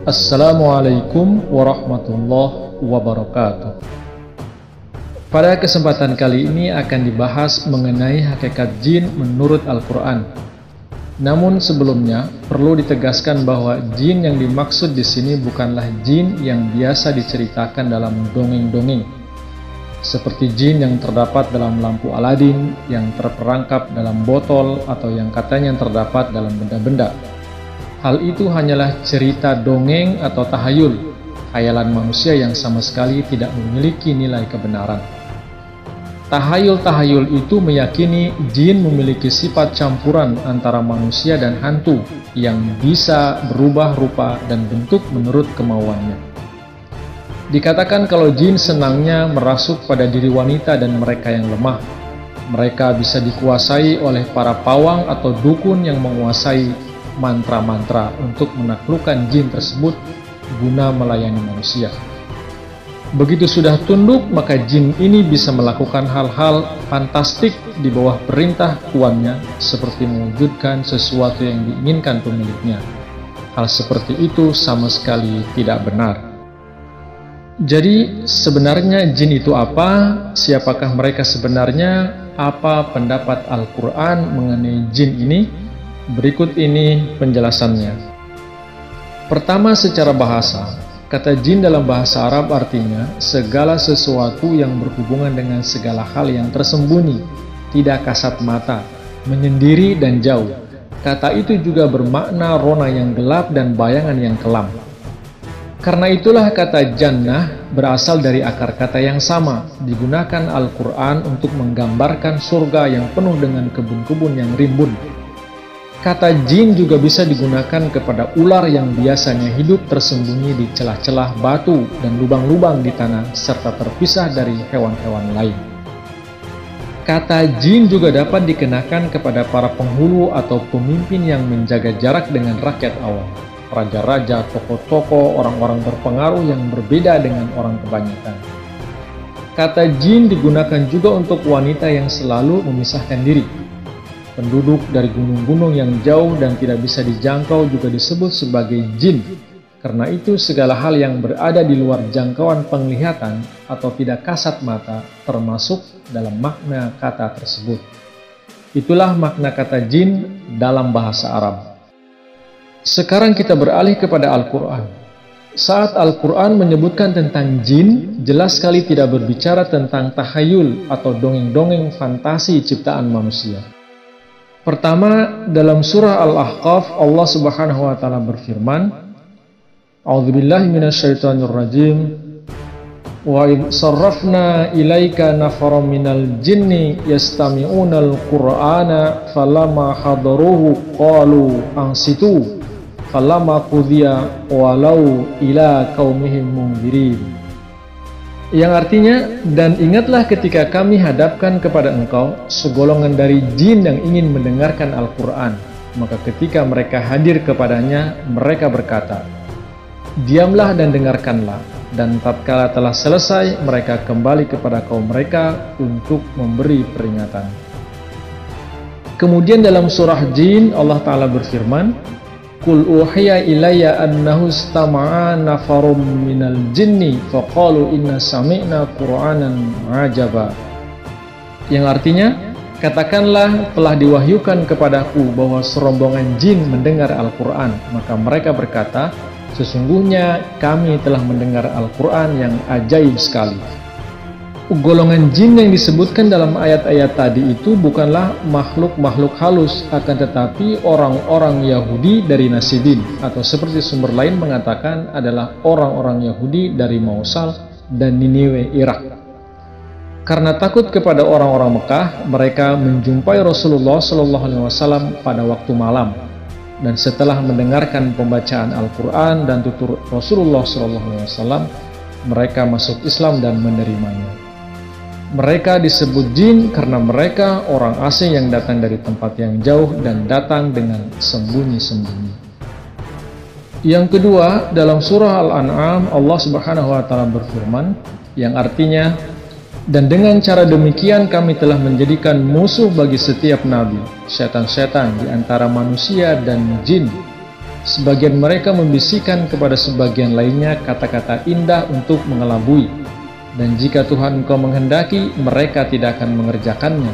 Assalamualaikum warahmatullahi wabarakatuh. Pada kesempatan kali ini akan dibahas mengenai hakikat jin menurut Al-Quran. Namun sebelumnya perlu ditegaskan bahwa jin yang dimaksud di sini bukanlah jin yang biasa diceritakan dalam dongeng-dongeng, seperti jin yang terdapat dalam lampu Aladin, yang terperangkap dalam botol, atau yang katanya terdapat dalam benda-benda. Hal itu hanyalah cerita dongeng atau tahayul, khayalan manusia yang sama sekali tidak memiliki nilai kebenaran. Tahayul-tahayul itu meyakini jin memiliki sifat campuran antara manusia dan hantu yang bisa berubah rupa dan bentuk menurut kemauannya. Dikatakan kalau jin senangnya merasuk pada diri wanita dan mereka yang lemah. Mereka bisa dikuasai oleh para pawang atau dukun yang menguasai mantra-mantra untuk menaklukkan jin tersebut guna melayani manusia. Begitu sudah tunduk, maka jin ini bisa melakukan hal-hal fantastik di bawah perintah tuannya, seperti mewujudkan sesuatu yang diinginkan pemiliknya. Hal seperti itu sama sekali tidak benar. Jadi sebenarnya jin itu apa? Siapakah mereka sebenarnya? Apa pendapat Al-Quran mengenai jin ini? Berikut ini penjelasannya. Pertama, secara bahasa, kata jin dalam bahasa Arab artinya segala sesuatu yang berhubungan dengan segala hal yang tersembunyi, tidak kasat mata, menyendiri dan jauh. Kata itu juga bermakna rona yang gelap dan bayangan yang kelam. Karena itulah kata jannah berasal dari akar kata yang sama, digunakan Al-Quran untuk menggambarkan surga yang penuh dengan kebun-kebun yang rimbun. Kata jin juga bisa digunakan kepada ular yang biasanya hidup tersembunyi di celah-celah batu dan lubang-lubang di tanah serta terpisah dari hewan-hewan lain. Kata jin juga dapat dikenakan kepada para penghulu atau pemimpin yang menjaga jarak dengan rakyat awam, raja-raja, tokoh-tokoh, orang-orang berpengaruh yang berbeda dengan orang kebanyakan. Kata jin digunakan juga untuk wanita yang selalu memisahkan diri. Penduduk dari gunung-gunung yang jauh dan tidak bisa dijangkau juga disebut sebagai jin. Karena itu segala hal yang berada di luar jangkauan penglihatan atau tidak kasat mata termasuk dalam makna kata tersebut. Itulah makna kata jin dalam bahasa Arab. Sekarang kita beralih kepada Al-Quran. Saat Al-Quran menyebutkan tentang jin, jelas sekali tidak berbicara tentang tahayul atau dongeng-dongeng fantasi ciptaan manusia. Pertama, dalam surah Al-Ahqaf, Allah Subhanahu wa taala berfirman, A'udzubillahi minasyaitonirrajim. Wa idh sarrafna ilaika nafaram minal jinni yastami'unal qur'ana falamma hadaruhu qalu ansitu falamma qudiya walau ila qaumihim munzirin. Yang artinya, dan ingatlah ketika kami hadapkan kepada engkau segolongan dari jin yang ingin mendengarkan Al-Quran. Maka ketika mereka hadir kepadanya, mereka berkata, diamlah dan dengarkanlah. Dan tatkala telah selesai, mereka kembali kepada kaum mereka untuk memberi peringatan. Kemudian dalam surah Jin, Allah Ta'ala berfirman, Qul uhiya ilayya annahu istama'a nafarum minal jinni faqalu inna sami'na qur'anan ajaba. Yang artinya, katakanlah telah diwahyukan kepadaku bahwa serombongan jin mendengar Al-Quran. Maka mereka berkata, sesungguhnya kami telah mendengar Al-Quran yang ajaib sekali. Golongan jin yang disebutkan dalam ayat-ayat tadi itu bukanlah makhluk-makhluk halus, akan tetapi orang-orang Yahudi dari Nasibin, atau seperti sumber lain mengatakan adalah orang-orang Yahudi dari Mosul dan Niniwe, Irak. Karena takut kepada orang-orang Mekah, mereka menjumpai Rasulullah SAW pada waktu malam. Dan setelah mendengarkan pembacaan Al-Quran dan tutur Rasulullah SAW, mereka masuk Islam dan menerimanya. Mereka disebut jin karena mereka orang asing yang datang dari tempat yang jauh dan datang dengan sembunyi-sembunyi. Yang kedua, dalam surah Al-An'am, Allah Subhanahu wa taala berfirman, yang artinya, dan dengan cara demikian kami telah menjadikan musuh bagi setiap nabi, setan-setan di antara manusia dan jin. Sebagian mereka membisikkan kepada sebagian lainnya kata-kata indah untuk mengelabui. Dan jika Tuhan Engkau menghendaki, mereka tidak akan mengerjakannya.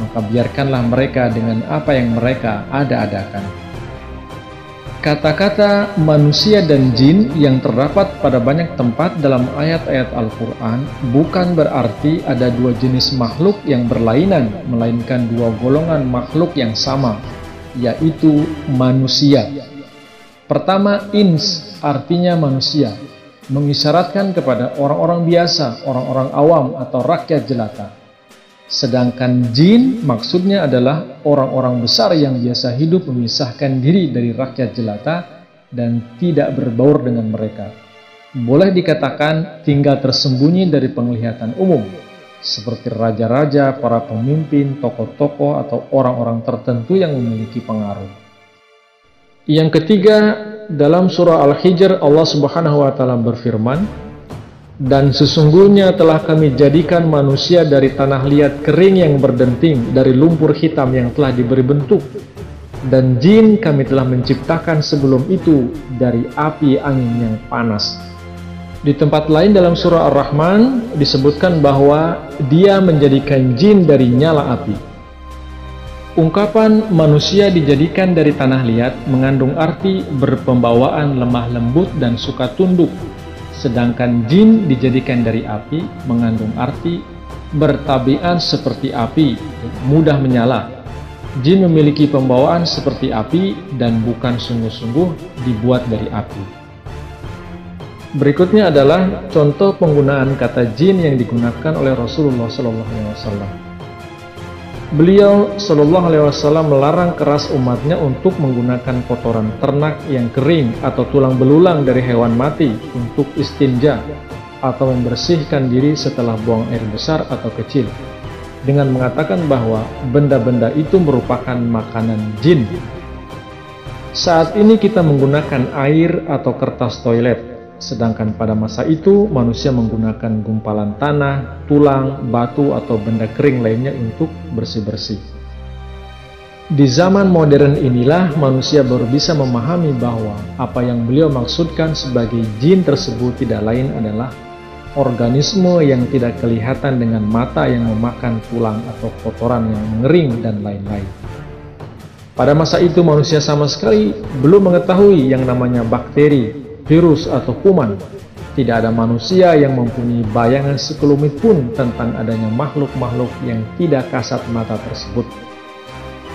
Maka biarkanlah mereka dengan apa yang mereka ada-adakan. Kata-kata manusia dan jin yang terdapat pada banyak tempat dalam ayat-ayat Al-Quran bukan berarti ada dua jenis makhluk yang berlainan, melainkan dua golongan makhluk yang sama, yaitu manusia. Pertama, ins artinya manusia, mengisyaratkan kepada orang-orang biasa, orang-orang awam atau rakyat jelata. Sedangkan jin maksudnya adalah orang-orang besar yang biasa hidup memisahkan diri dari rakyat jelata dan tidak berbaur dengan mereka. Boleh dikatakan tinggal tersembunyi dari penglihatan umum, seperti raja-raja, para pemimpin, tokoh-tokoh, atau orang-orang tertentu yang memiliki pengaruh. Yang ketiga, dalam surah Al-Hijr Allah Subhanahu wa Ta'ala berfirman, "Dan sesungguhnya telah kami jadikan manusia dari tanah liat kering yang berdenting, dari lumpur hitam yang telah diberi bentuk, dan jin kami telah menciptakan sebelum itu dari api angin yang panas." Di tempat lain dalam surah Ar-Rahman disebutkan bahwa Dia menjadikan jin dari nyala api. Ungkapan manusia dijadikan dari tanah liat mengandung arti berpembawaan lemah lembut dan suka tunduk. Sedangkan jin dijadikan dari api mengandung arti bertabiat seperti api, mudah menyala. Jin memiliki pembawaan seperti api dan bukan sungguh-sungguh dibuat dari api. Berikutnya adalah contoh penggunaan kata jin yang digunakan oleh Rasulullah SAW. Beliau SAW melarang keras umatnya untuk menggunakan kotoran ternak yang kering atau tulang belulang dari hewan mati untuk istinja atau membersihkan diri setelah buang air besar atau kecil, dengan mengatakan bahwa benda-benda itu merupakan makanan jin. Saat ini kita menggunakan air atau kertas toilet, sedangkan pada masa itu manusia menggunakan gumpalan tanah, tulang, batu, atau benda kering lainnya untuk bersih-bersih. Di zaman modern inilah manusia baru bisa memahami bahwa apa yang beliau maksudkan sebagai jin tersebut tidak lain adalah organisme yang tidak kelihatan dengan mata yang memakan tulang atau kotoran yang mengering dan lain-lain. Pada masa itu manusia sama sekali belum mengetahui yang namanya bakteri, virus, atau kuman. Tidak ada manusia yang mempunyai bayangan sekelumit pun tentang adanya makhluk-makhluk yang tidak kasat mata tersebut.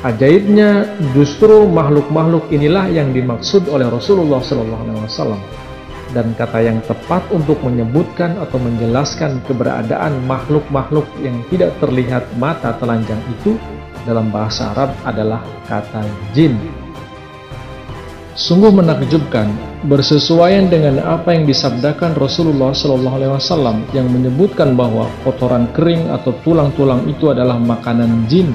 Ajaibnya, justru makhluk-makhluk inilah yang dimaksud oleh Rasulullah SAW. Dan kata yang tepat untuk menyebutkan atau menjelaskan keberadaan makhluk-makhluk yang tidak terlihat mata telanjang itu dalam bahasa Arab adalah kata jin. Sungguh menakjubkan, bersesuaian dengan apa yang disabdakan Rasulullah SAW yang menyebutkan bahwa kotoran kering atau tulang-tulang itu adalah makanan jin,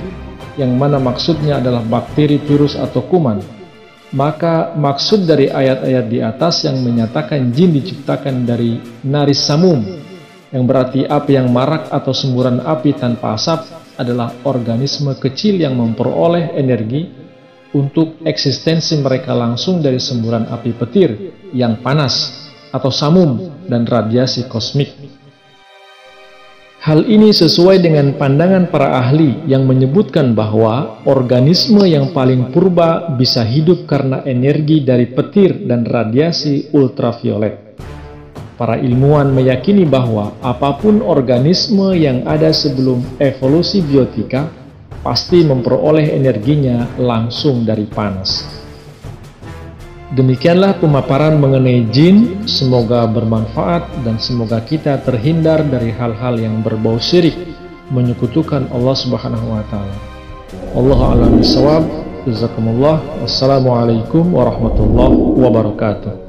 yang mana maksudnya adalah bakteri, virus, atau kuman. Maka maksud dari ayat-ayat di atas yang menyatakan jin diciptakan dari naris samum, yang berarti api yang marak atau semburan api tanpa asap, adalah organisme kecil yang memperoleh energi untuk eksistensi mereka langsung dari semburan api petir yang panas atau samum dan radiasi kosmik. Hal ini sesuai dengan pandangan para ahli yang menyebutkan bahwa organisme yang paling purba bisa hidup karena energi dari petir dan radiasi ultraviolet. Para ilmuwan meyakini bahwa apapun organisme yang ada sebelum evolusi biotika pasti memperoleh energinya langsung dari panas. Demikianlah pemaparan mengenai jin, semoga bermanfaat dan semoga kita terhindar dari hal-hal yang berbau syirik, menyekutukan Allah Subhanahu wa Ta'ala. Allahu a'lam bishawab. Jazakumullah. Wassalamualaikum warahmatullahi wabarakatuh.